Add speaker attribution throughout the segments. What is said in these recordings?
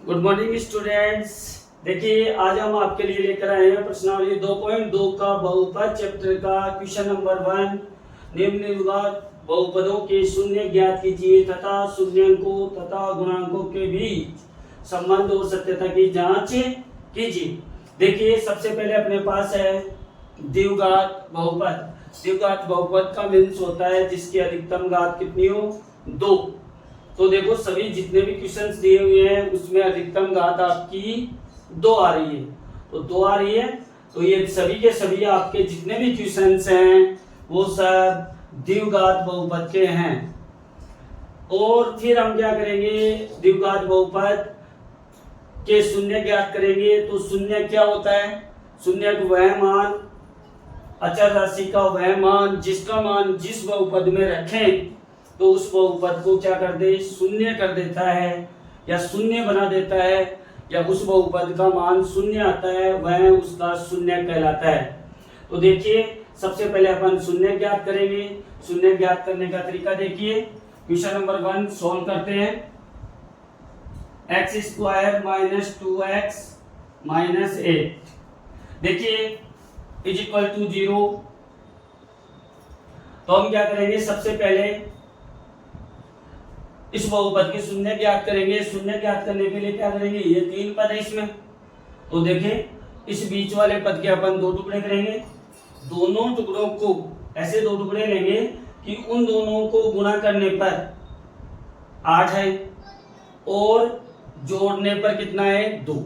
Speaker 1: Good morning students. देखिए आज हम आपके लिए लेकर आए हैं प्रश्नावली 2.2 का बहुपद चैप्टर का क्वेश्चन नंबर 1। निम्नलिखित बहुपदों के शून्य ज्ञात कीजिए तथा शून्यंकों तथा गुणांकों के बीच संबंध और सत्यता की जांच कीजिए। देखिए सबसे पहले अपने पास है द्विघात बहुपद। द्विघात बहुपद का मीन्स होता है जिसकी अधिकतम घात कितनी हो, 2। तो देखो सभी जितने भी क्वेश्चंस दिए हुए हैं उसमें अधिकतम घात आपकी 2 आ रही है, तो 2 आ रही है। तो ये सभी के सभी आपके जितने भी क्वेश्चंस हैं वो सब द्विघात बहुपद के हैं। और फिर हम क्या करेंगे, द्विघात बहुपद के शून्य ज्ञात करेंगे। तो शून्य क्या होता है, शून्य वह मान, अचर राशि का वह मान जिसका मान जिस बहुपद में रखें तो उस बहुपद को क्या कर दे, शून्य कर देता है या शून्य बना देता है, या उस बहुपद का मान शून्य आता है वह उसका शून्य कहलाता है। तो देखिए सबसे पहले अपन शून्य ज्ञात करेंगे। शून्य ज्ञात करने का तरीका देखिए, क्वेश्चन नंबर 1 सॉल्व करते हैं। x square minus 2x minus 8 देखिए इज इक्वल टू 0। तो हम क्या करेंगे, सबसे पहले इस बहुपद के शून्य ज्ञात करेंगे। शून्य ज्ञात करने के लिए क्या करेंगे, ये 3 पद है इसमें, तो देखें इस बीच वाले पद के अपन 2 टुकड़े करेंगे। दोनों टुकड़ों को ऐसे 2 टुकड़े लेंगे कि उन दोनों को गुणा करने पर 8 है और जोड़ने पर कितना है, 2।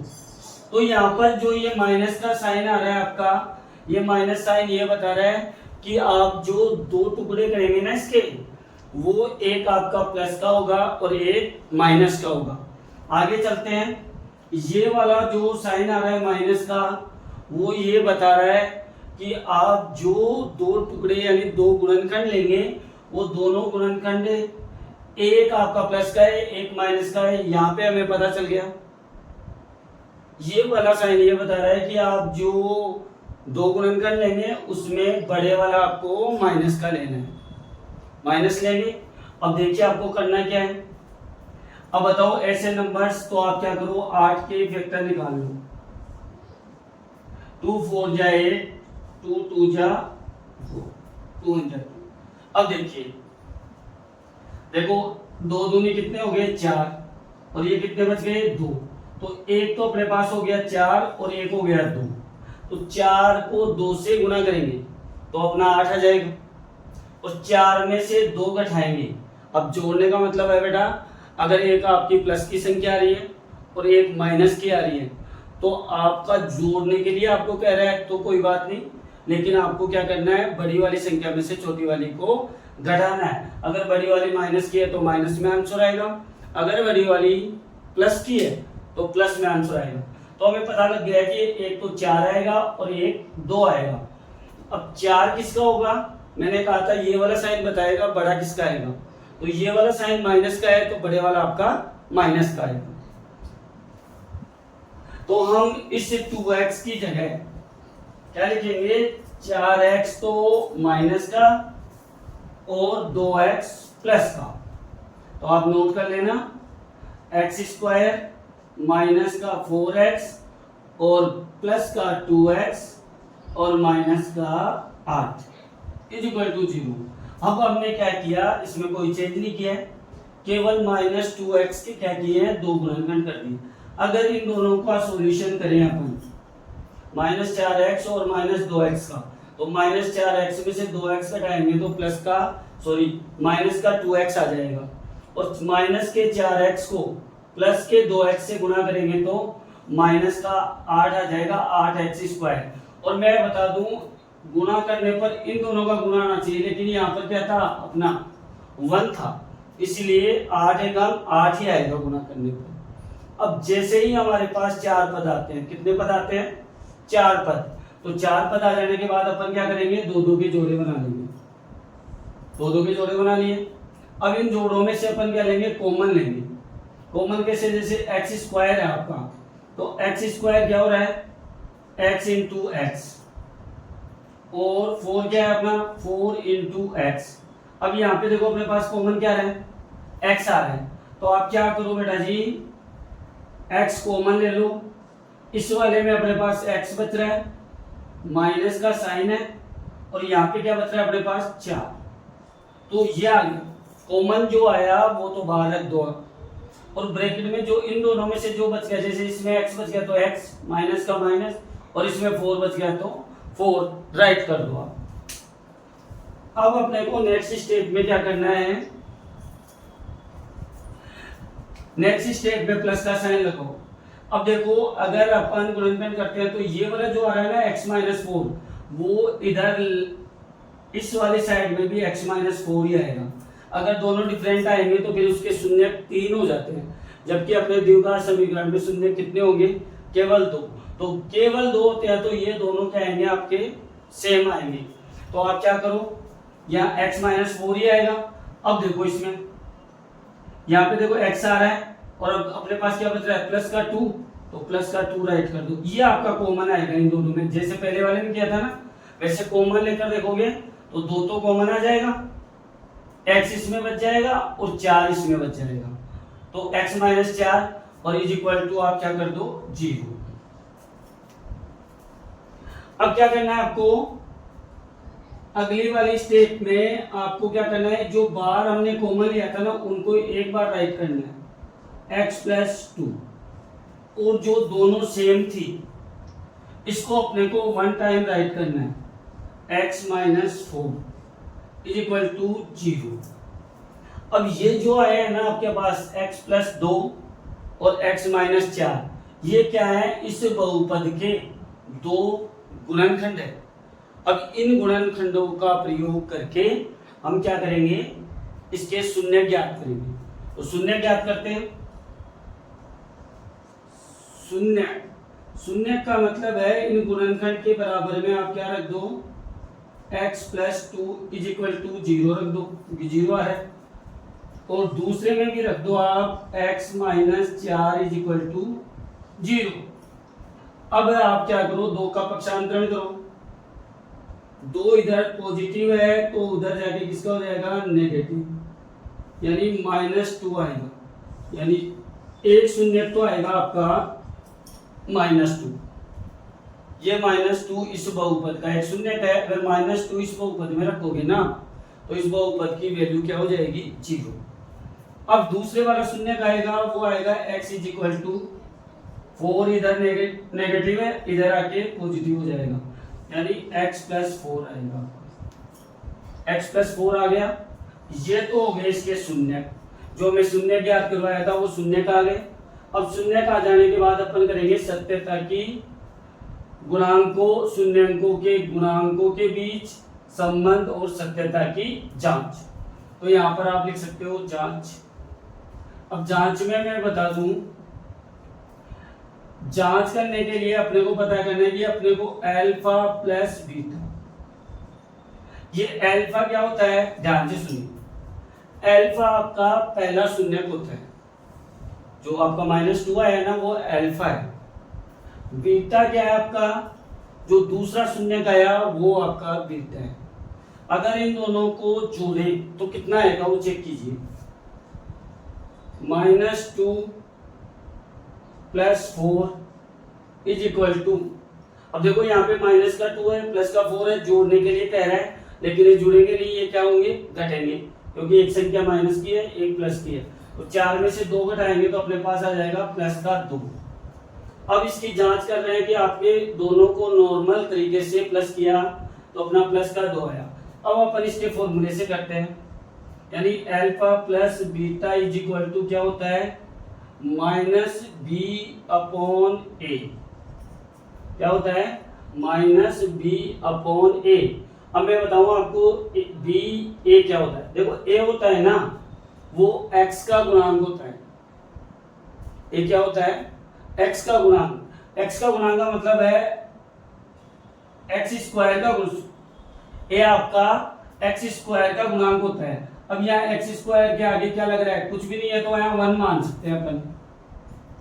Speaker 1: तो यहाँ पर जो ये माइनस का साइन आ रहा है आपका, ये माइनस साइन ये बता रहा है कि आप जो 2 टुकड़े करेंगे ना इसके, वो एक आपका प्लस का होगा और एक माइनस का होगा। आगे चलते हैं, ये वाला जो साइन आ रहा है माइनस का, वो ये बता रहा है कि आप जो 2 टुकड़े यानी 2 गुणनखंड लेंगे वो दोनों गुणनखंड एक आपका प्लस का है एक माइनस का है। यहाँ पे हमें पता चल गया, ये वाला साइन ये बता रहा है कि आप जो 2 गुणनखंड लेंगे उसमें बड़े वाला आपको माइनस का लेना है, माइनस लेंगे। अब देखिए आपको करना क्या है, अब बताओ ऐसे नंबर्स, तो आप क्या करो 8 के फैक्टर निकाल लो। 2 4 जा 8, 2 2 जा 4, 2 जा 2। अब देखिए देखो 2 दूनी कितने हो गए, 4, और ये कितने बच गए, 2। तो एक तो अपने पास हो गया 4 और एक हो गया 2। तो 4 को 2 से गुना करेंगे तो अपना 8 आ जाएगा, और 4 में से 2 घटाएंगे। अब जोड़ने का मतलब है बेटा, अगर एक आपकी प्लस की संख्या आ रही है और एक माइनस की आ रही है तो आपका जोड़ने के लिए आपको कह रहा है तो कोई बात नहीं, लेकिन आपको क्या करना है, बड़ी वाली संख्या में से छोटी वाली को घटाना है। अगर बड़ी वाली माइनस की है तो माइनस में आंसर आएगा, अगर बड़ी वाली प्लस की है तो प्लस में आंसर आएगा। तो हमें पता लग गया कि एक तो 4 आएगा और एक 2 आएगा। अब 4 किसका होगा, मैंने कहा था ये वाला साइन बताएगा बड़ा किसका आएगा, तो ये वाला साइन माइनस का है तो बड़े वाला आपका माइनस का आएगा। तो हम इस 2x की जगह क्या लिखेंगे, 4x तो माइनस का और 2x प्लस का। तो आप नोट कर लेना, x स्क्वायर माइनस का 4x और प्लस का 2x और माइनस का 8 इज इक्वल टू 0। अब हमने क्या किया, इसमें कोई चेंज नहीं किया है, केवल माइनस 2x के क्या किए हैं, 2 गुणनखंड कर दिए। अगर इन दोनों का सॉल्यूशन करें अपन, माइनस 4x और माइनस 2x का, तो माइनस 4x में से 2x घटाएंगे तो प्लस का माइनस का 2x आ जाएगा, और माइनस के 4x को प्लस के 2x से गुणा करेंगे तो माइनस का 8 आ जाएगा, 8x स्क्वायर। और मैं बता दूं गुणा करने पर इन दोनों का गुणा आना चाहिए, लेकिन यहाँ पर क्या था, अपना 1 था, इसलिए 8 एकम 8 ही आएगा गुणा करने पर। अब जैसे ही हमारे पास 4 पद आते हैं, कितने पद आते हैं, 4 पद, तो 4 पद आ जाने के बाद अपन क्या करेंगे, 2 के जोड़े बना लेंगे। 2 के जोड़े बना लिए। अब इन जोड़ों में से अपन क्या लेंगे, कॉमन लेंगे। कॉमन कैसे, जैसे x स्क्वायर है आपका, तो x स्क्वायर क्या हो रहा है, x इंटू एक्स, और 4 क्या है अपना, 4 इंटू एक्स। अब यहाँ पे देखो अपने पास कॉमन क्या है, x आ रहा है, तो आप क्या करो बेटा जी, x कॉमन ले लो, इस वाले में अपने पास x बच रहा है, माइनस का साइन है, और यहाँ पे क्या बच रहा है अपने पास 4। तो ये आ गया कॉमन, जो आया वो तो बाहर रख दो, और ब्रैकेट में जो इन दोनों में से जो बच गया, जैसे इसमें x बच गया तो x, माइनस का माइनस, और इसमें 4 बच गया तो 4 राइट कर दो आप। अब अपने को नेक्स्ट स्टेप में क्या करना है, नेक्स्ट स्टेप में प्लस का साइन लगाओ। अब देखो अगर अपन गुणनफल करते हैं तो ये वाला जो आ रहा है ना x माइनस 4, वो इधर इस वाले साइड में भी x माइनस 4 ही आएगा। अगर दोनों डिफरेंट आएंगे तो फिर उसके शून्य 3 हो जाते हैं, जबकि अपने द्विघात समीकरण में शून्य कितने होंगे, केवल 2। तो केवल 2 होते हैं तो ये दोनों क्या आएंगे आपके सेम आएंगे। तो आप क्या करो, यहाँ x माइनस 4 ही आएगा। अब देखो इसमें यहाँ पे देखो x आ रहा है, और अब अपने पास क्या बच रहा है प्लस का 2, तो प्लस का 2 राइट कर दो। ये आपका कॉमन आएगा इन दोनों में, जैसे पहले वाले में किया था ना, वैसे कॉमन लेकर देखोगे तो 2 तो कॉमन आ जाएगा, x इसमें बच जाएगा और 4 इसमें बच जाएगा। तो x माइनस 4 और इज इक्वल टू आप क्या कर दो 0। अब क्या करना है आपको, अगली वाली स्टेप में आपको क्या करना है, जो बार हमने कॉमन लिया था ना उनको एक बार राइट करना है, x प्लस 2, और जो दोनों सेम थी इसको अपने को 1 टाइम राइट करना है, x minus 4 is equal to 0। अब ये जो आया है ना आपके पास x प्लस 2 और x माइनस 4, ये क्या है, इस बहुपद के 2 गुणनखंड है। अब इन गुणनखंडों का प्रयोग करके हम क्या करेंगे, इसके शून्य ज्ञात करेंगे। तो शून्य ज्ञात करते हैं, शून्य, शून्य का मतलब है इन गुणनखंड के बराबर में आप क्या रख दो, x plus 2 is equal to 0 रख दो, क्योंकि 0 है, और दूसरे में भी रख दो आप x minus 4 is equal to 0। अब आप क्या करो, 2 का पक्षांतरण करो, 2 इधर पॉजिटिव है तो उधर जाके किसका हो जाएगा नेगेटिव, यानी -2 आएगा, यानी एक शून्य तो आएगा आपका -2। ये -2 इस बहुपद का एक शून्य है, अगर -2 इस बहुपद में रखोगे ना तो इस बहुपद की वैल्यू क्या हो जाएगी 0। अब दूसरे वाला शून्य का आएगा, वो आएगा x इज इक्वल टू 4, इधर नेगेटिव है, इधर आके पॉजिटिव हो जाएगा, यानी x प्लस 4 आएगा, x प्लस 4 आ गया। ये तो हो गए इसके शून्य, जो मैं शून्य ज्ञात करवाया था वो शून्य का आ गए। अब शून्य का आ जाने के बाद अपन करेंगे सत्यता की गुणांकों, शून्यंकों के गुणांकों के बीच संबंध और सत्यता की जांच। तो यहाँ पर आप लिख सकते हो जांच। अब जांच में मैं बता दूं, जांच करने के लिए अपने को पता करना है कि अपने को अल्फा प्लस बीटा, ये अल्फा क्या होता है, ध्यान से सुनिए, अल्फा आपका पहला शून्यक होता है, जो आपका -2 आया ना वो अल्फा है। बीटा क्या है आपका, जो दूसरा शून्यक आया वो आपका बीटा है। अगर इन दोनों को जोड़े तो कितना आएगा वो चेक कीजिए, -2 प्लस 4 इज इक्वल टू, अब देखो यहाँ पे माइनस का 2 है, प्लस का 4 है, जोड़ने के लिए कह रहा है, लेकिन ये जुड़ेंगे नहीं, ये क्या होंगे घटेंगे, क्योंकि एक संख्या माइनस की है एक प्लस की है, तो 4 में से 2 घटाएंगे तो अपने पास आ जाएगा प्लस का 2। अब इसकी जांच कर रहे हैं कि आपने दोनों को नॉर्मल तरीके से प्लस किया तो अपना प्लस का 2 आया। अब अपन इसके फॉर्मूले से करते हैं, यानी alpha plus beta is equal to क्या होता है, -b/a, क्या होता है -b/a। अब मैं बताऊं आपको b a क्या होता है, देखो a होता है ना वो x का गुणांक होता है, a क्या होता है x का गुणांक, x का गुणांक का मतलब है x स्क्वायर का गुण, a आपका x स्क्वायर का गुणांक होता है। अब यहाँ x स्क्वायर के आगे क्या लग रहा है, कुछ भी नहीं है, तो यहाँ 1 मान सकते हैं अपन,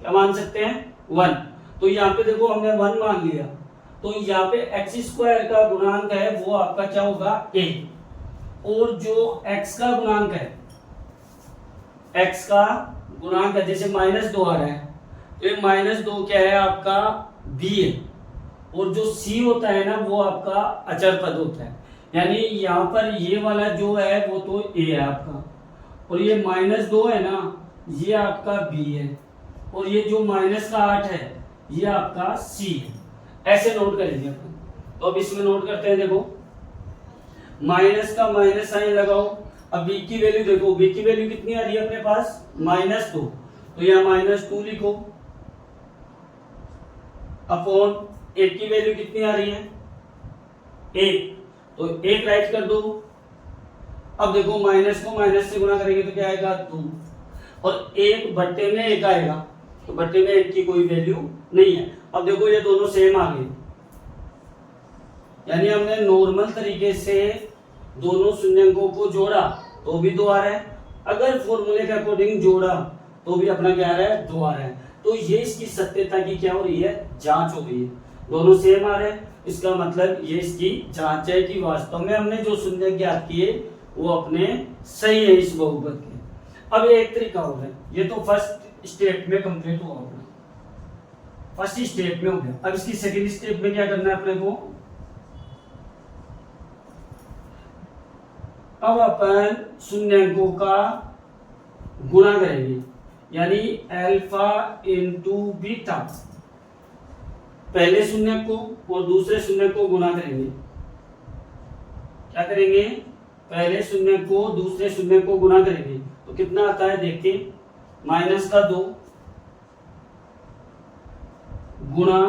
Speaker 1: क्या मान सकते हैं 1। तो यहाँ पे देखो हमने 1 मान लिया, तो यहाँ पे x स्क्वायर का गुणांक है वो आपका क्या होगा a, और जो x का गुणांक है, x का गुणांक है, जैसे -2 आ रहा है तो ये -2 क्या है आपका b है, और जो c होता है ना वो आपका अचर पद होता है। यानी यहाँ पर ये वाला जो है वो तो a है आपका, और ये -2 है ना ये आपका b है, और ये जो -8 है ये आपका c है। ऐसे नोट करेंगे अपन। तो अब इसमें नोट करते हैं, देखो माइनस का माइनस साइन लगाओ। अब b की वैल्यू देखो, b की वैल्यू कितनी आ रही है अपने पास -2, तो यहाँ -2 लिखो अपॉन 1 की वैल्यू कितनी आ रही है 1, तो 1 राइट कर दो। अब देखो माइनस को माइनस से गुणा करेंगे तो क्या आएगा 2, और 1 बट्टे में 1 आएगा, तो बट्टे में 1 की कोई वैल्यू नहीं है। अब देखो ये दोनों सेम आ गए, यानी हमने नॉर्मल तरीके से दोनों शून्यंकों को जोड़ा तो भी 2 आ रहा है, अगर फॉर्मूले के अकॉर्डिंग जोड़ा तो भी अपना क्या आ रहा है 2 आ रहा है। तो ये इसकी सत्यता की क्या हो रही है जांच हो रही है, दोनों सेम आ रहे हैं, इसका मतलब ये इसकी जांच है कि वास्तव में हमने जो शून्य ज्ञात किए वो अपने सही है इस बहुपद के। अब एक तरीका हो गया, ये तो फर्स्ट स्टेप में कंप्लीट हुआ होगा, फर्स्ट स्टेप में हो गया। अब इसकी सेकंड स्टेप में क्या करना है अपने को, अब अपन शून्यंकों का गुणा करेंगे, यानी अल्फा इंटू बीटा, पहले शून्य को और दूसरे शून्य को गुणा करेंगे। क्या करेंगे, पहले शून्य को दूसरे शून्य को गुणा करेंगे, तो कितना आता है देखिए -2 गुणा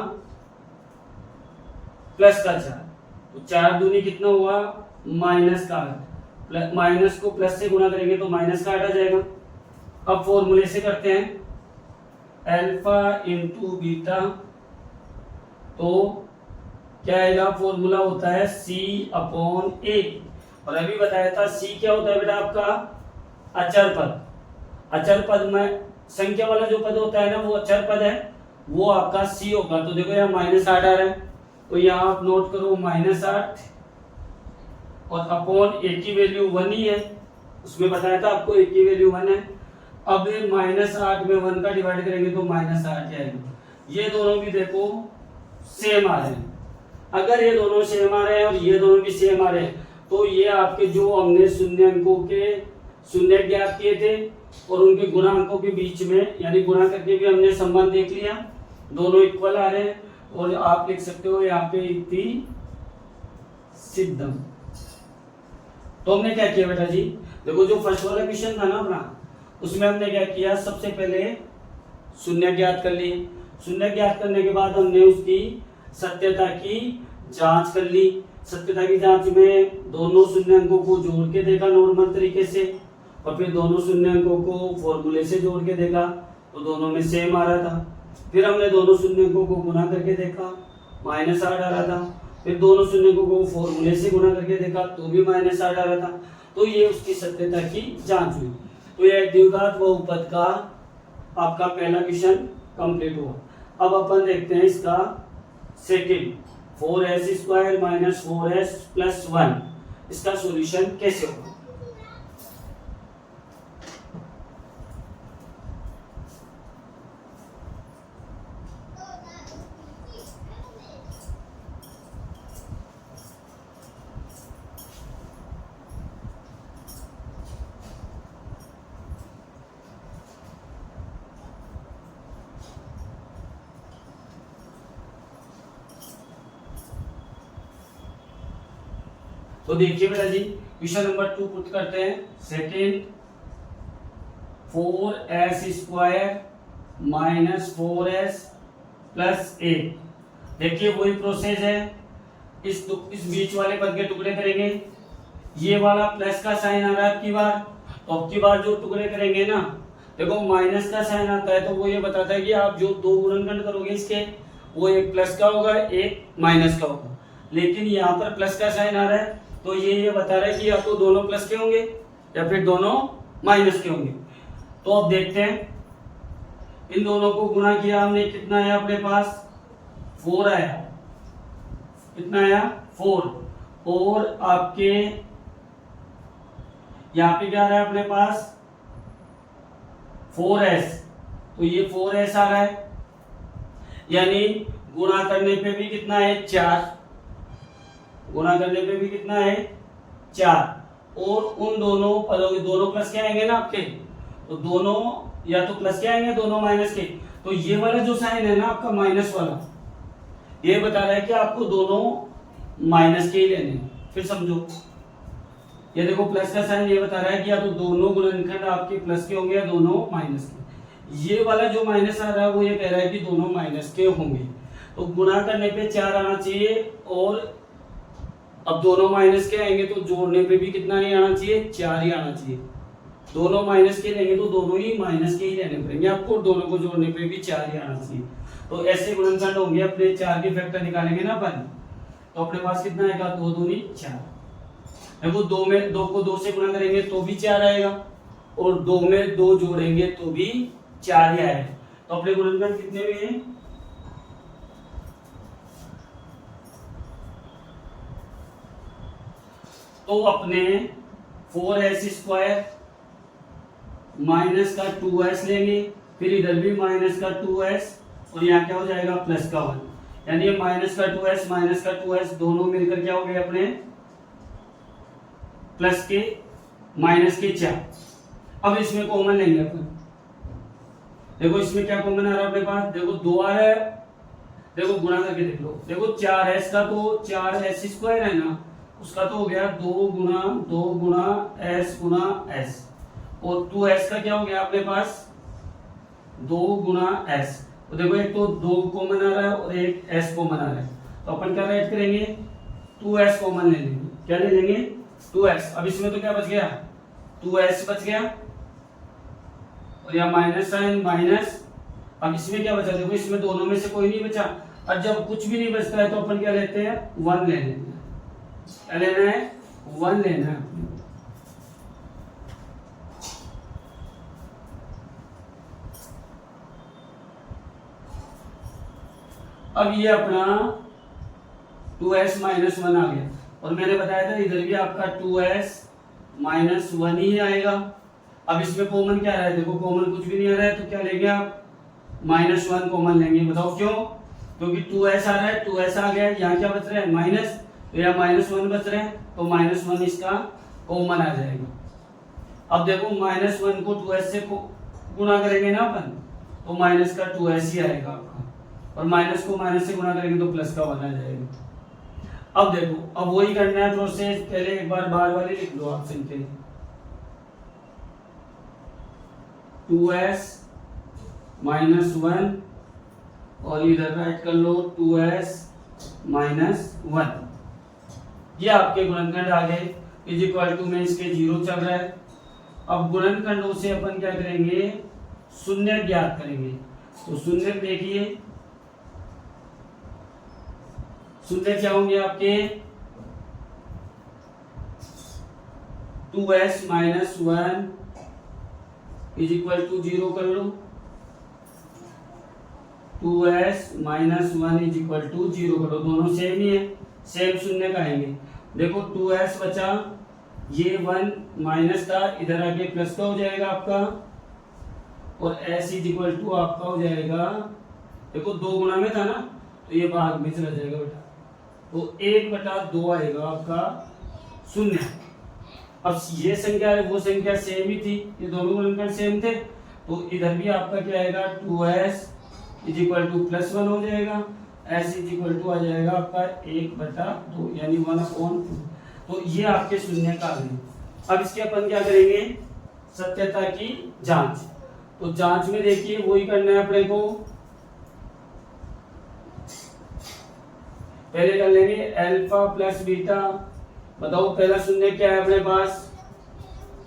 Speaker 1: +4, तो 4 दूनी कितना हुआ -8, माइनस को प्लस से गुणा करेंगे तो -8 आ जाएगा। अब फॉर्मूले से करते हैं अल्फा इंटू बीटा, तो क्या आएगा फॉर्मूला होता है c/a, और अभी बताया था c क्या होता है बेटा आपका अचर पद। अचर पद में संख्या वाला जो पद होता है ना वो अचर पद है, वो आपका c होगा। तो देखो यहाँ -8 आ रहा है, तो यहाँ आप नोट करो -8, और अपॉन a की वैल्यू 1 ही है, उसमें बताया था आपको a की वैल्यू 1 है। अब -8 में 1 का डिवाइड करेंगे तो -8 आएगा। ये दोनों भी देखो सेम आ रहे हैं, अगर ये दोनों सेम आ रहे हैं और ये दोनों भी सेम आ रहे हैं तो ये आपके जो हमने शून्यंकों के शून्य ज्ञात किए थे और उनके गुणांकों के बीच में, यानी गुणा करके भी हमने संबंध देख लिया, दोनों इक्वल आ रहे हैं। और आप लिख सकते हो यहाँ पे इति सिद्धम। तो हमने क्या किया बेटा जी, देखो जो फर्स्ट वाला क्वेश्चन था ना अपना, उसमें हमने क्या किया, सबसे पहले शून्य ज्ञात कर लिए, शून्य ज्ञात करने के बाद हमने उसकी सत्यता की जांच कर ली। सत्यता की जांच में दोनों शून्यंकों को जोड़ के देखा नॉर्मल तरीके से, और फिर दोनों शून्यंकों को फॉर्मूले से जोड़ के देखा तो दोनों में सेम आ रहा था। फिर हमने दोनों शून्यंकों को गुणा करके देखा, -8 आ रहा था। फिर दोनों शून्यंकों को फॉर्मूले से गुणा करके देखा तो भी -8 आ रहा था। तो ये उसकी सत्यता की जांच हुई। तो यह द्विघात बहुपद का आपका पहला क्वेश्चन कंप्लीट हुआ। अब अपन देखते हैं इसका सेकंड, 4s² - 4s + 1, इसका सॉल्यूशन कैसे होगा। तो देखिए बेटा जी क्वेश्चन नंबर 2 पुट करते हैं। Second, 4s² - 4s + 1। देखिए वही प्रोसेस है, इस बीच वाले पद के टुकड़े करेंगे। ये वाला प्लस का साइन आ रहा है आपकी बार, तो आपकी बार जो टुकड़े करेंगे ना, देखो माइनस का साइन आता है तो वो ये बताता है कि आप जो दो गुणनखंड करोगे इसके, वो एक प्लस का होगा एक माइनस का होगा। लेकिन यहाँ पर प्लस का साइन आ रहा है तो ये बता रहा है कि या तो दोनों प्लस के होंगे या फिर दोनों माइनस के होंगे। तो अब देखते हैं, इन दोनों को गुणा किया हमने, कितना आया अपने पास 4 आया, कितना आया 4, और आपके यहाँ पे क्या आ रहा है अपने पास 4s, तो ये 4s आ रहा है, यानी गुणा करने पे भी कितना है 4, गुणा करने पे भी कितना है 4, और उन दोनों पदों के दोनों प्लस के आएंगे ना आपके, तो दोनों या तो प्लस के आएंगे दोनों माइनस के, तो ये वाला जो साइन है ना आपका माइनस वाला, ये बता रहा है कि आपको दोनों माइनस के ही लेने हैं। फिर समझो, ये देखो प्लस का साइन ये बता रहा है कि या तो दोनों गुणनखंड आपके प्लस के होंगे या दोनों माइनस के। ये वाला जो माइनस आ रहा है वो ये कह रहा है कि दोनों माइनस के होंगे, तो गुणा करने पे 4 आना चाहिए, और अब दोनों माइनस के आएंगे तो जोड़ने पे भी कितना नहीं आना चाहिए 4 ही आना चाहिए। दोनों माइनस के लेंगे तो दोनों ही माइनस के ही लेने पड़ेंगे आपको, दोनों को जोड़ने पे भी 4 ही आना चाहिए। तो ऐसे गुणनखंड होंगे अपने 4 के फैक्टर निकालेंगे ना अपन, तो अपने पास कितना आएगा 2 दूनी 4। देखो 2 में 2 को 2 से गुणा करेंगे तो भी 4 आएगा, और 2 में 2 जोड़ेंगे तो भी 4 ही आएगा। तो अपने गुणनखंड कितने में हैं, तो अपने 4s² माइनस का 2s लेंगे, फिर इधर भी माइनस का 2s, और यहाँ क्या हो जाएगा प्लस का 1, यानी ये माइनस का 2s दोनों मिलकर क्या हो गए अपने प्लस के माइनस के 4। अब इसमें कॉमन लेंगे अपन, देखो इसमें क्या कॉमन आ रहा है अपने पास, देखो 2 आ रहा है, देखो गुणा करके देख लो, देखो 4s का तो 4s² है ना, उसका तो हो गया 2 गुणा s गुणा s, और 2s का क्या हो गया अपने पास 2 गुणा s। तो देखो एक तो 2 कॉमन आ रहा है और एक s कॉमन आ रहा है, तो अपन क्या ऐड करेंगे 2s कॉमन ले लेंगे, क्या ले लेंगे 2s। अब इसमें तो क्या बच गया 2s बच गया, और यहाँ माइनस साइन माइनस। अब इसमें क्या बचा, देखो इसमें दोनों में से कोई नहीं बचा, और जब कुछ भी नहीं बचता है तो अपन क्या लेते हैं 1 ले लेंगे, क्या लेना है 1 लेना है। अब ये अपना 2s माइनस 1 आ गया, और मैंने बताया था इधर भी आपका 2s माइनस 1 ही आएगा। अब इसमें कॉमन क्या आ रहा है, देखो कॉमन कुछ भी नहीं आ रहा है, तो क्या लेंगे आप -1 कॉमन लेंगे। बताओ क्यों, क्योंकि 2s आ रहा है, 2s आ गया, यहाँ क्या बच रहा है माइनस, तो यहाँ -1 बच रहे हैं, तो -1 इसका कॉमन आ जाएगा। अब देखो -1 को 2s से गुणा करेंगे ना अपन, तो माइनस का 2s ही आएगा आपका, और माइनस को माइनस से गुणा करेंगे तो प्लस का 1 आ जाएगा। अब देखो, अब वही करना है प्रोसेस, पहले एक बार बार वाले लिख लो आप सिंपली, 2s माइनस 1, और इधर राइट कर लो 2s माइनस 1। ये आपके गुणनखंड आ गए, इज इक्वल टू में इसके 0 चल रहा है। अब गुणनखंडों से अपन क्या करेंगे शून्य ज्ञात करेंगे, तो शून्य देखिए, शून्य क्या होंगे आपके 2s minus 1 is equal to 0 कर लो, 2s minus 1 is equal to 0 करो, दोनों सेम ही है, सेम शून्य का आएंगे। देखो 2s बचा, ये 1 माइनस का इधर आके प्लस का हो जाएगा आपका, और s इज इक्वल टू आपका हो जाएगा, देखो 2 गुणा में था ना, तो ये भाग में चला जाएगा बेटा, तो 1/2 आएगा आपका 0। अब ये संख्या है वो संख्या सेम ही थी, ये दोनों गुणनखंड सेम थे, तो इधर भी आपका क्या आएगा 2s इज इक्वल टू +1 हो जाएगा, s इज इक्वल टू आ जाएगा आपका 1/2 यानी 1/2। तो ये आपके शून्य का है। अब इसके अपन क्या करेंगे सत्यता की जांच, तो जांच में देखिए वही करना है अपने को, पहले कर लेंगे अल्फा प्लस बीटा। बताओ पहला शून्य क्या है अपने पास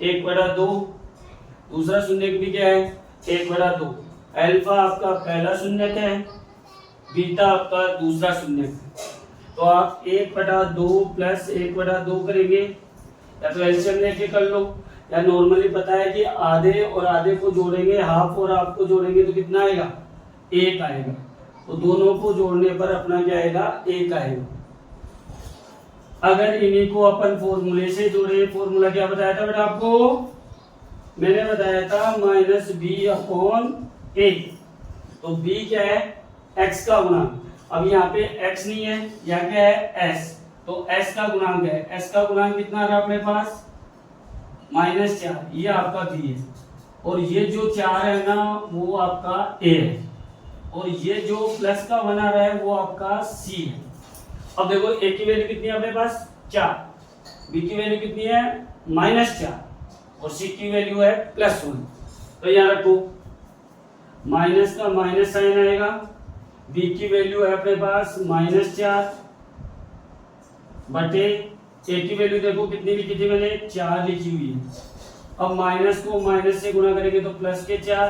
Speaker 1: 1/2, दूसरा शून्य भी क्या है 1/2। अल्फा आपका पहला शून्य है, बीटा आपका दूसरा शून्य है, तो आप 1/2 प्लस 1/2 करेंगे, या तो एलसीएम लेके कर लो, या नॉर्मली पता है कि आधे और आधे को जोड़ेंगे, हाफ और हाफ को जोड़ेंगे तो कितना आएगा 1 आएगा, तो दोनों को जोड़ने पर अपना क्या आएगा 1 आएगा। अगर इन्हीं को अपन फॉर्मूले से जोड़े, फॉर्मूला क्या बताया था बेटा आपको, मैंने बताया था -b/a, तो b क्या है x का गुणांक। अब यहाँ पे x नहीं है, यहाँ क्या है s, तो s का गुणांक है। s का गुणांक कितना आ रहा है अपने पास -4, ये आपका b है। और ये जो 4 है ना वो आपका a है, और ये जो प्लस का 1 आ रहा है वो आपका c है। अब देखो a की वैल्यू कितनी है अपने पास 4, b की वैल्यू कितनी है -4, और c की वैल्यू है +1। तो यहाँ रखो, माइनस का माइनस साइन आएगा, b की वैल्यू है अपने पास -4 बटे a की वैल्यू देखो कितनी लिखी थी मैंने 4 लिखी हुई है। अब माइनस को माइनस से गुणा करेंगे तो प्लस के 4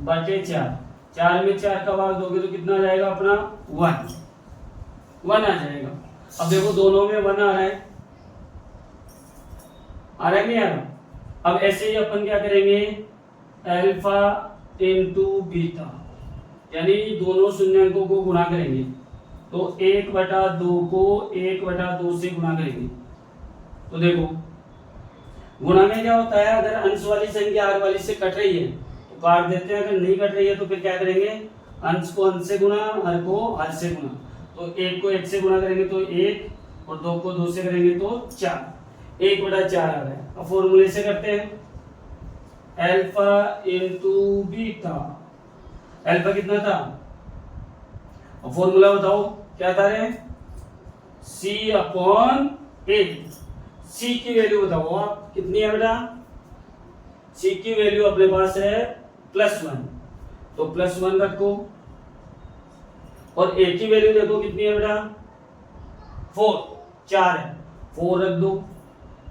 Speaker 1: बटे 4, 4 में 4 का भाग दोगे तो कितना जाएगा अपना 1 आ जाएगा। अब देखो दोनों में 1 आ रहा है, नहीं आ रहा। अब ऐसे ही अपन क्या करेंगे, अल्फा इंटू बीटा, यानी दोनों शून्यंकों को गुणा करेंगे। तो 1/2 को 1/2 से गुणा करेंगे। तो देखो गुणा में क्या होता है, अगर अंश वाली संख्या हर वाली से कट रही है तो काट देते हैं, अगर नहीं कट रही है तो फिर क्या करेंगे, अंश को अंश से गुणा, हर को हर से गुणा। तो 1 को 1 से गुणा करेंगे तो 1, और 2 को 2 से करेंगे तो 4, 1/4 आ रहा है। अब फॉर्मूले से करते हैं, अल्फा इंटू बीटा। अल्फा कितना था, अब फॉर्मूला बताओ क्या था रे, c/a। c की वैल्यू बताओ आप कितनी है बेटा, c की वैल्यू अपने पास है +1, तो +1 रखो। और a की वैल्यू देखो कितनी है बेटा 4 है, 4 रख दो,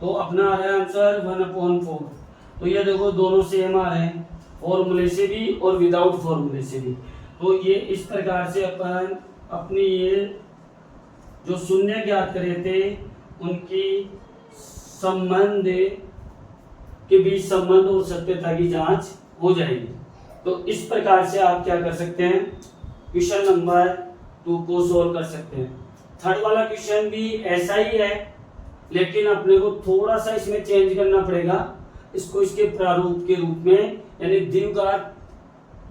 Speaker 1: तो अपना आ रहा है आंसर 1/4। तो ये देखो दोनों सेम आ रहे हैं, फॉर्मूले से भी और विदाउट फॉर्मूले से भी। तो ये इस प्रकार से अपन अपनी ये जो शून्य ज्ञात करे थे उनकी संबंध के बीच संबंध और सत्यता की जांच हो जाएगी। तो इस प्रकार से आप क्या कर सकते हैं, क्वेश्चन नंबर 2 को सोल्व कर सकते हैं। थर्ड वाला क्वेश्चन भी ऐसा ही है, लेकिन अपने को थोड़ा सा इसमें चेंज करना पड़ेगा। इसको इसके प्रारूप के रूप में, यानी द्विघात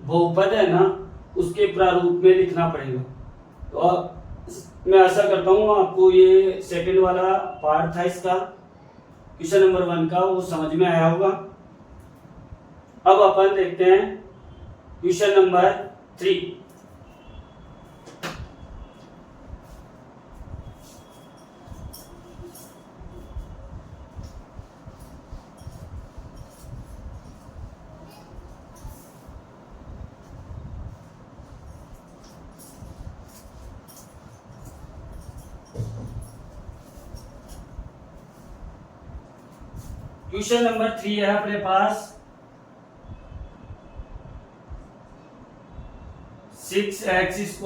Speaker 1: बहुपद है ना उसके प्रारूप में लिखना पड़ेगा। तो अब मैं आशा करता हूँ आपको ये सेकंड वाला पार्ट था इसका क्वेश्चन नंबर 1 का, वो समझ में आया होगा। अब अपन देखते हैं क्वेश्चन नंबर 3। क्वेश्चन नंबर 3 है अपने पास, 6x² -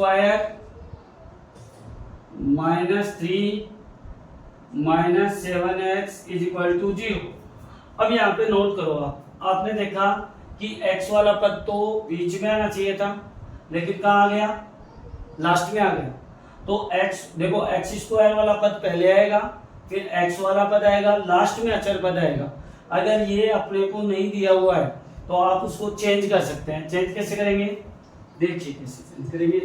Speaker 1: 3 - 7x = 0। अब यहाँ पे नोट करो, आपने देखा कि x वाला पद तो बीच में आना चाहिए था, लेकिन कहाँ आ गया, लास्ट में आ गया। तो x देखो x² वाला पद पहले आएगा, फिर x वाला पद आएगा, लास्ट में अचर पद आएगा। अगर ये अपने को नहीं दिया हुआ है तो आप उसको चेंज कर सकते हैं। चेंज कैसे करेंगे, देखिए कैसे चेंज करेंगे।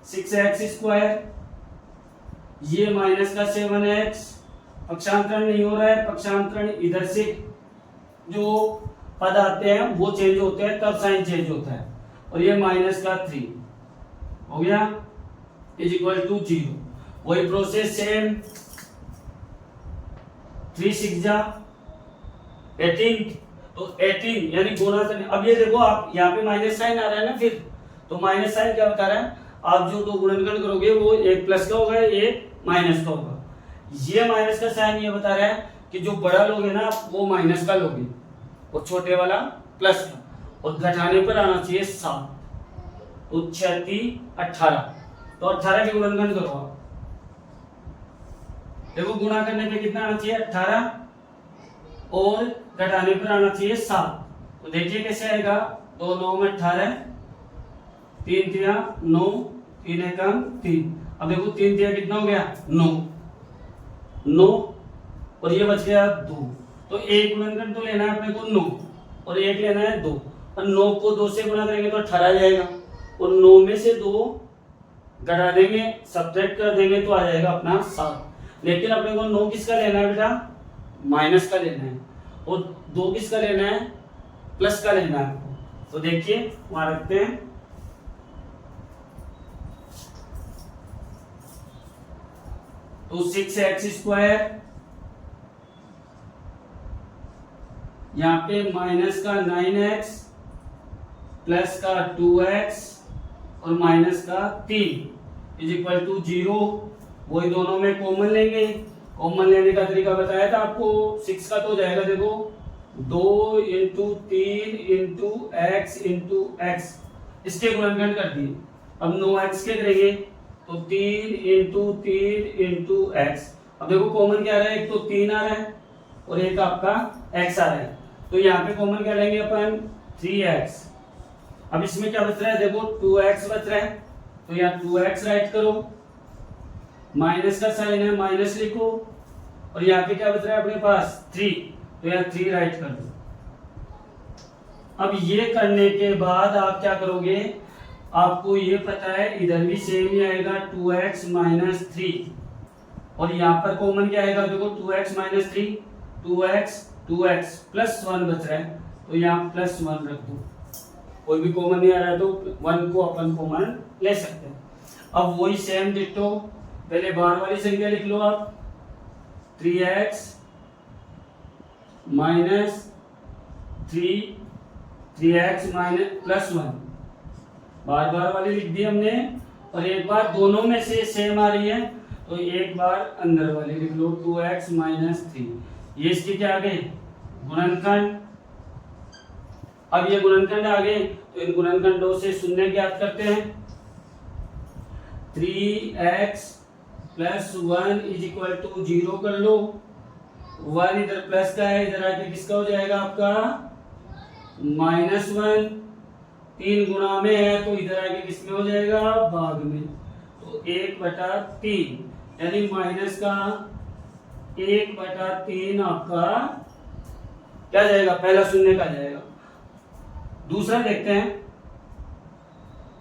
Speaker 1: 6x², ये माइनस का 7x, पक्षांतरण नहीं हो रहा है, पक्षांतरण इधर से जो पद आते हैं वो चेंज होते हैं, तब साइन चेंज होता है। और ये माइनस का 3 हो गया = 0। वही प्रोसेस सेम, 3 × 6 = 18, तो 18 यानी गुणा करने। अब ये देखो आप यहाँ पे माइनस साइन आ रहा है ना, फिर तो माइनस साइन क्या बता रहा है, आप जो दो गुणनखंड करोगे वो एक प्लस का होगा, एक माइनस का होगा। ये माइनस का साइन ये बता रहा है कि जो बड़ा लोगे ना वो माइनस का लोगे और छोटे वाला प्लस का, और घटाने पर आना चाहिए 7, तो 36 18, तो 18 के गुणनखंड करो आप। देखो गुणा करने पे कितना आना चाहिए 18, और घटाने पर आना चाहिए 7। तो देखिए कैसे आएगा, 2 9 में 18, 3 3 9, 3 1 3। अब देखो 3 3 कितना हो गया 9, और ये बच गया 2। तो एक गुणनखंड तो लेना है अपने को 9, और एक लेना है 2, और 9 को 2 से गुणा करेंगे तो 18 आ जाएगा, और 9 में से 2 घटा देंगे, सब्ट्रैक्ट कर देंगे तो आ जाएगा अपना 7। लेकिन अपने को 9 किसका लेना है बेटा? माइनस का लेना है। और 2 किसका लेना है? प्लस का लेना है। तो देखिए वहां रखते हैं, तो 6x², यहाँ पे माइनस का 9x प्लस का 2x और माइनस का 3 इज इक्वल टू 0। वही दोनों में कॉमन लेंगे। कॉमन लेने का तरीका बताया था आपको। 6 का तो हो जाएगा, देखो 2 into 3 into x into x, इसके गुणनखंड कर दिए। अब 9x के करेंगे तो 3 इंटू 3 इंटू एक्स। अब देखो कॉमन क्या आ रहा है? एक तो 3 आ रहा है और एक आपका x आ रहा है, तो यहाँ पे कॉमन क्या लेंगे अपन? 3x। अब इसमें क्या बच रहा है? देखो 2x बच रहा है, तो यहाँ 2x राइट करो, माइनस का साइन है माइनस लिखो, और यहाँ पे क्या बच रहा है अपने पास? 3, तो यहाँ 3 राइट कर दो। अब ये करने के बाद आप क्या करोगे? आपको ये पता है इधर भी सेम ही आएगा 2x माइनस 3, और यहाँ पर कॉमन क्या आएगा? देखो 2x माइनस 3, 2x प्लस 1 बच रहा है, तो यहाँ प्लस 1 रख दो। कोई भी कॉमन नहीं आ रहा है तो 1 को अपन कॉमन ले सकते हैं। अब वही सेम डिट्टो, पहले बाहर वाली संख्या लिख लो आप, 3x minus 3x minus plus 1, बार बार वाली लिख दी हमने। और एक बार दोनों में से सेम आ रही है तो एक बार अंदर वाली लिख लो, 2x माइनस 3। ये इसकी क्या आ गए? गुणनखंड। अब ये गुणनखंड आ गए तो इन गुणनखंडों से शून्य ज्ञात करते हैं। 3x plus 1 is equal to 0 कर लो। 1 इधर प्लस का है, इधर आके किसका हो जाएगा आपका? -1। 3 गुणा में है तो इधर आके किसमें हो जाएगा? भाग में। तो 1/3, यानी माइनस का 1/3 आपका क्या जाएगा? पहला शून्य का जाएगा। दूसरा देखते हैं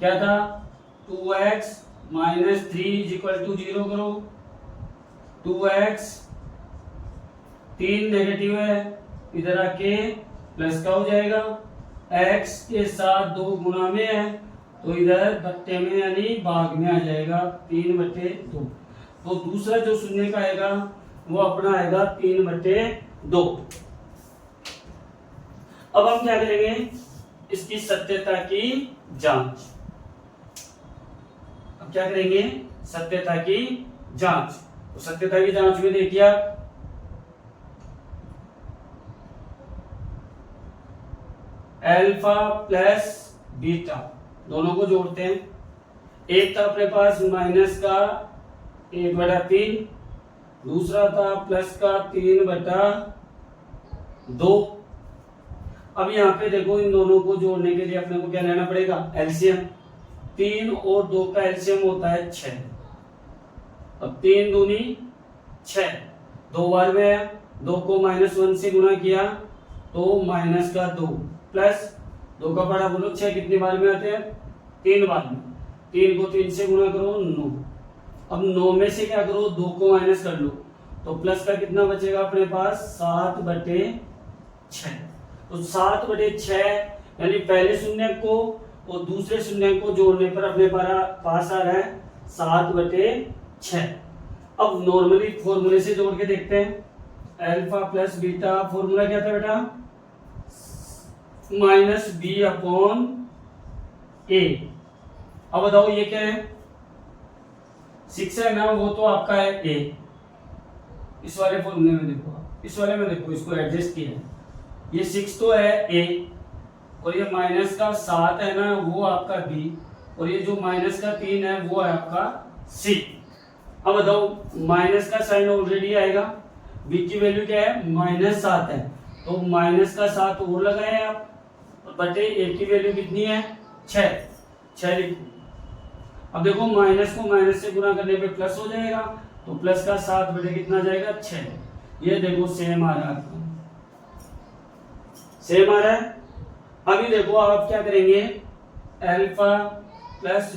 Speaker 1: क्या था? 2x minus 3 is equal to 0 करो। 2x 3 नेगेटिव है, इधर आके प्लस का हो जाएगा। x के साथ 2 गुणा में है तो इधर बट्टे में यानी भाग में आ जाएगा 3/2। तो दूसरा जो शून्य का आएगा वो अपना आएगा 3/2। अब हम क्या करेंगे? इसकी सत्यता की जांच। अब क्या करेंगे? सत्यता की जांच। तो सत्यता की जांच में देखिए आप, अल्फा प्लस बीटा दोनों को जोड़ते हैं। एक था अपने पास माइनस का 1/3, दूसरा था प्लस का 3/2। अब यहाँ पे देखो इन दोनों को जोड़ने के लिए अपने को क्या लेना पड़ेगा? एलसीएम। 3 और 2 का एलसीएम होता है 6। अब 3 दूनी 6, 2 बार में है, 2 को -1 से गुणा किया तो माइनस का 2 प्लस 2 का बड़ा बोलो 6 कितनी बार में आते हैं? 3 बार में। 3 को 3 से गुणा करो 9। अब 9 में से क्या करो? 2 को माइनस कर लो तो प्लस का कितना बचेगा अपने पास? 7/6। तो 7/6 यानी पहले शून्य को और दूसरे शून्य को जोड़ने पर अपने पास आ रहा है 7/6। अब नॉर्मली फॉर्मूले से जोड़ के देखते हैं। अल्फा प्लस बीटा फॉर्मूला क्या था बेटा? -b/a। अब बताओ ये क्या है? 6 है ना, वो तो आपका है a। इस वाले फॉर्मूले में देखो, इस वाले में देखो, इसको एडजस्ट किया है। ये 6 तो है a और ये माइनस का 7 है ना, वो आपका b, और ये जो माइनस का 3 है वो है आपका c। अब बताओ माइनस का साइन ऑलरेडी आएगा, b की वैल्यू क्या है? -7 है, तो माइनस का 7 और लगाए आप, और बटे a की वैल्यू कितनी है? 6 लिखो। अब देखो माइनस को माइनस से गुणा करने पे प्लस हो जाएगा, तो प्लस का 7 बटे कितना जाएगा? 6। ये देखो सेम आ रहा है, सेम आ रहा है। अभी देखो आप क्या करेंगे? अल्फा प्लस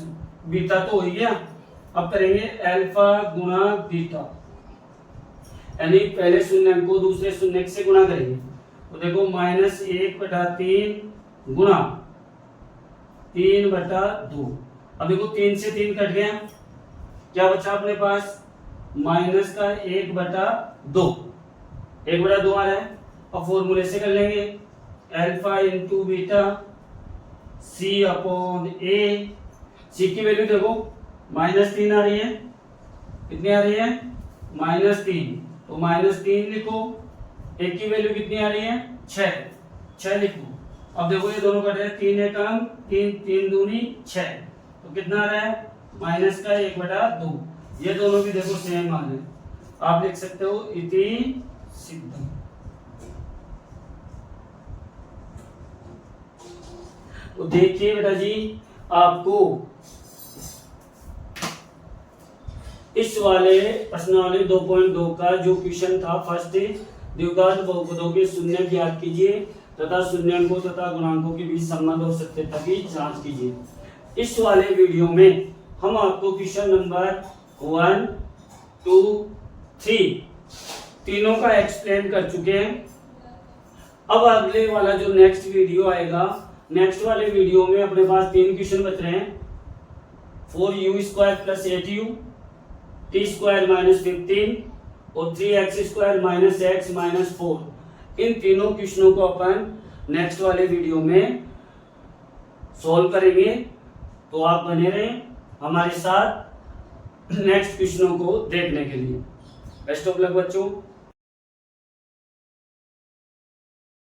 Speaker 1: बीटा तो हो गया, अब करेंगे अल्फा गुणा बीटा, यानी पहले शून्यंक को दूसरे शून्यंक से गुणा करेंगे। तो देखो -1/3 गुणा 3/2। अब देखो 3 से 3 कट गया, क्या बचा अपने पास माइनस का 1/2, 1/2 आ रहा है। अब फॉर्मूले से कर लेंगे, अल्फा इंटू बीटा सी अपॉन ए। सी की वैल्यू देखो -3 आ रही है, कितनी आ रही है -3, तो -3 लिखो। एक की वैल्यू कितनी आ रही है 6 लिखो। अब देखो ये दोनों कट रहे हैं, 3 एक अंक 3 3 दूनी 6, तो कितना आ रहा है माइनस का 1/2। ये दोनों भी देखो सेम मान है, आप लिख सकते हो इति सिद्धम। तो देखिए बेटा जी, आपको इस वाले प्रश्नावली 2.2 का जो क्वेश्चन था फर्स्ट, द्विघात बहुपदों के शून्य ज्ञात कीजिए तथा शून्यंकों तथा गुणांकों के बीच संबंध और सत्यता की जांच कीजिए। इस वाले वीडियो में हम आपको क्वेश्चन नंबर 1, 2, 3 तीनों का एक्सप्लेन कर चुके हैं। अब अगले वाला जो नेक्स्ट वीडियो आएगा, नेक्स्ट वाले वीडियो में अपने पास 3 क्वेश्चन बच रहे हैं, 4u² + 8u, t² - 15 और 3x² - x - 4। इन तीनों क्वेश्चनों को अपन नेक्स्ट वाले वीडियो में सॉल्व करेंगे। तो आप बने रहें हमारे साथ नेक्स्ट क्वेश्चनों को देखने के लिए। बेस्ट ऑफ लक बच्चों।